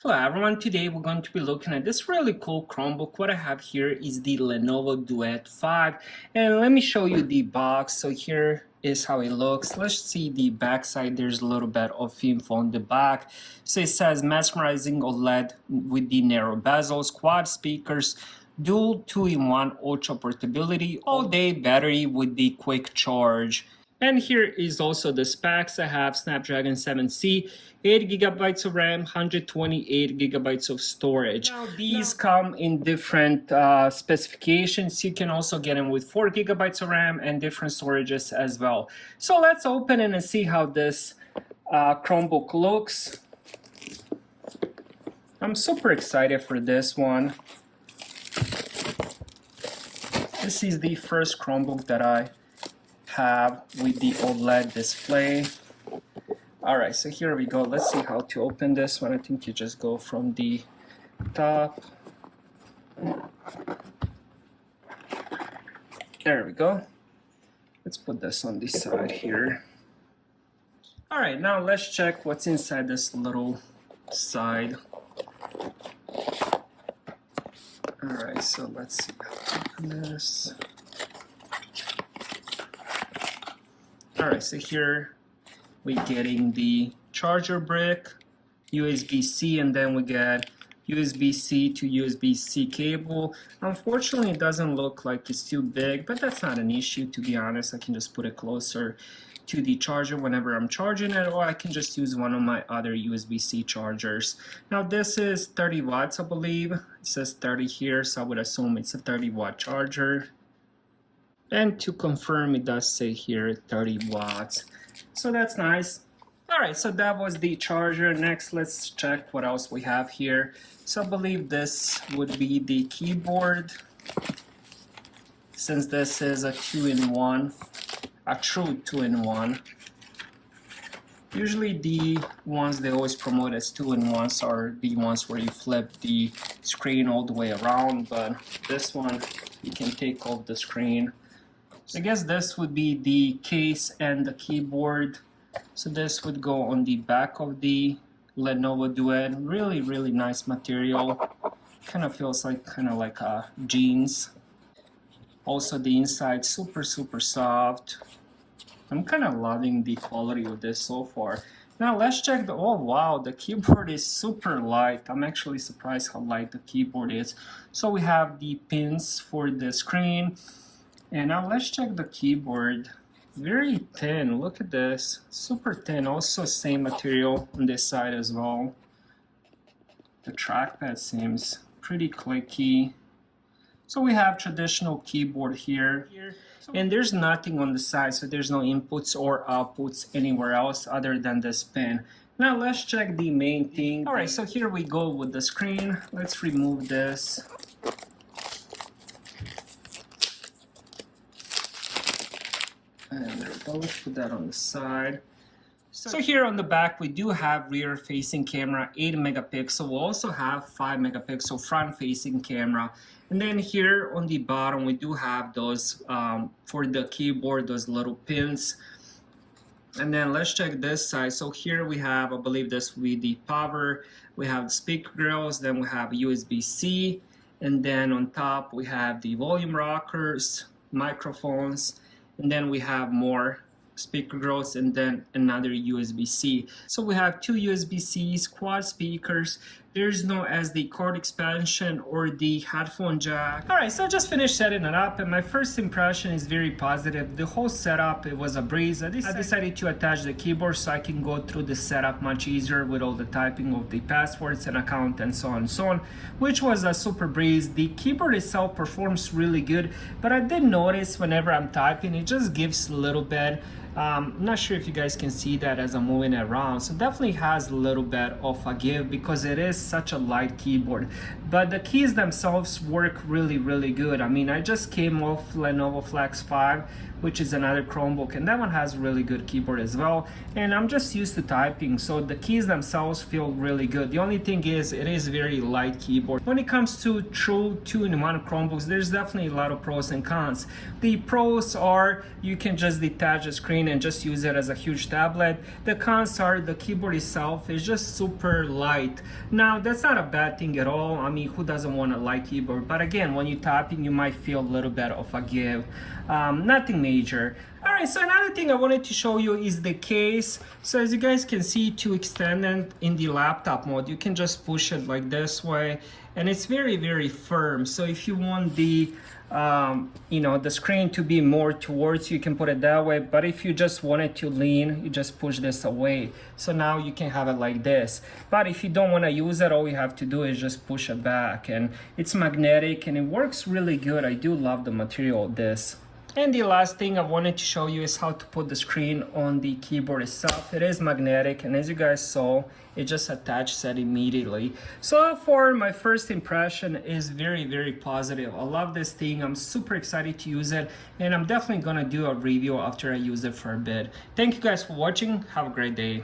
Hello everyone, today we're going to be looking at this really cool Chromebook. What I have here is the Lenovo Duet 5, and let me show you the box. So here is how it looks. Let's see the back side. There's a little bit of info on the back. So it says mesmerizing OLED with the narrow bezels, quad speakers, dual 2-in-1 ultra portability, all-day battery with the quick charge. And here is also the specs. I have Snapdragon 7C, 8 gigabytes of RAM, 128 gigabytes of storage. Now, these come in different specifications. You can also get them with 4 gigabytes of RAM and different storages as well. So let's open it and see how this Chromebook looks. I'm super excited for this one. This is the first Chromebook that I have with the OLED display. Alright, so here we go. Let's see how to open this one. I think you just go from the top. There we go. Let's put this on this side here. Alright, now let's check what's inside this little side. Alright, so let's see how to open this. Alright, so here we're getting the charger brick, USB-C, and then we get USB-C to USB-C cable. Unfortunately, it doesn't look like it's too big, but that's not an issue, to be honest. I can just put it closer to the charger whenever I'm charging it, or I can just use one of my other USB-C chargers. Now this is 30 watts, I believe. It says 30 here, so I would assume it's a 30-watt charger. And to confirm, it does say here 30 watts. So that's nice. Alright, so that was the charger. Next, let's check what else we have here. So I believe this would be the keyboard. Since this is a 2-in-1, a true 2-in-1. Usually the ones they always promote as 2-in-1s are the ones where you flip the screen all the way around, but this one, you can take off the screen. I guess this would be the case and the keyboard. So this would go on the back of the Lenovo Duet. Really, really nice material. Kind of feels like jeans. Also the inside super soft. I'm kind of loving the quality of this so far. Now let's check the, oh wow, the keyboard is super light. I'm actually surprised how light the keyboard is. So we have the pins for the screen. And now let's check the keyboard. Very thin, look at this, super thin. Also same material on this side as well. The trackpad seems pretty clicky. So we have traditional keyboard here. And there's nothing on the side, so there's no inputs or outputs anywhere else other than this pin. Now let's check the main thing. Alright, so here we go with the screen. Let's remove this. And there we go, let's put that on the side. So here on the back we do have rear facing camera, 8 megapixel. We'll also have 5 megapixel front facing camera. And then here on the bottom we do have those for the keyboard, those little pins. And then let's check this side. So here we have, I believe this will be the power. We have the speaker grills, then we have USB-C. And then on top we have the volume rockers, microphones. And then we have more speaker grills and then another USB-C. So we have two USB-Cs, quad speakers. There's no SD card expansion or the headphone jack. Alright, so I just finished setting it up and my first impression is very positive. The whole setup, it was a breeze. I decided to attach the keyboard so I can go through the setup much easier with all the typing of the passwords and account and so on and so on, which was a super breeze. The keyboard itself performs really good, but I did notice whenever I'm typing, it just gives a little bit. I'm not sure if you guys can see that as I'm moving it around. So definitely has a little bit of a give because it is such a light keyboard. But the keys themselves work really good. I mean, I just came off Lenovo Flex 5, which is another Chromebook, and that one has really good keyboard as well. And I'm just used to typing, so the keys themselves feel really good. The only thing is it is very light keyboard. When it comes to true two-in-one Chromebooks, there's definitely a lot of pros and cons. The pros are you can just detach the screen and just use it as a huge tablet. The cons are the keyboard itself is just super light. Now that's not a bad thing at all. I mean, who doesn't want a light keyboard? But again, when you're typing, you might feel a little bit of a give. Nothing major. All right, so another thing I wanted to show you is the case. So as you guys can see, to extend it in the laptop mode, you can just push it like this way, and it's very, very firm. So if you want the the screen to be more towards you, you can put it that way. But if you just want it to lean, you just push this away. So now you can have it like this. But if you don't want to use it, all you have to do is just push it back, and it's magnetic and it works really good. I do love the material of this. And the last thing I wanted to show you is how to put the screen on the keyboard itself. It is magnetic, and as you guys saw, it just attaches it immediately. So far, my first impression is very, very positive. I love this thing. I'm super excited to use it, and I'm definitely gonna do a review after I use it for a bit. Thank you guys for watching. Have a great day.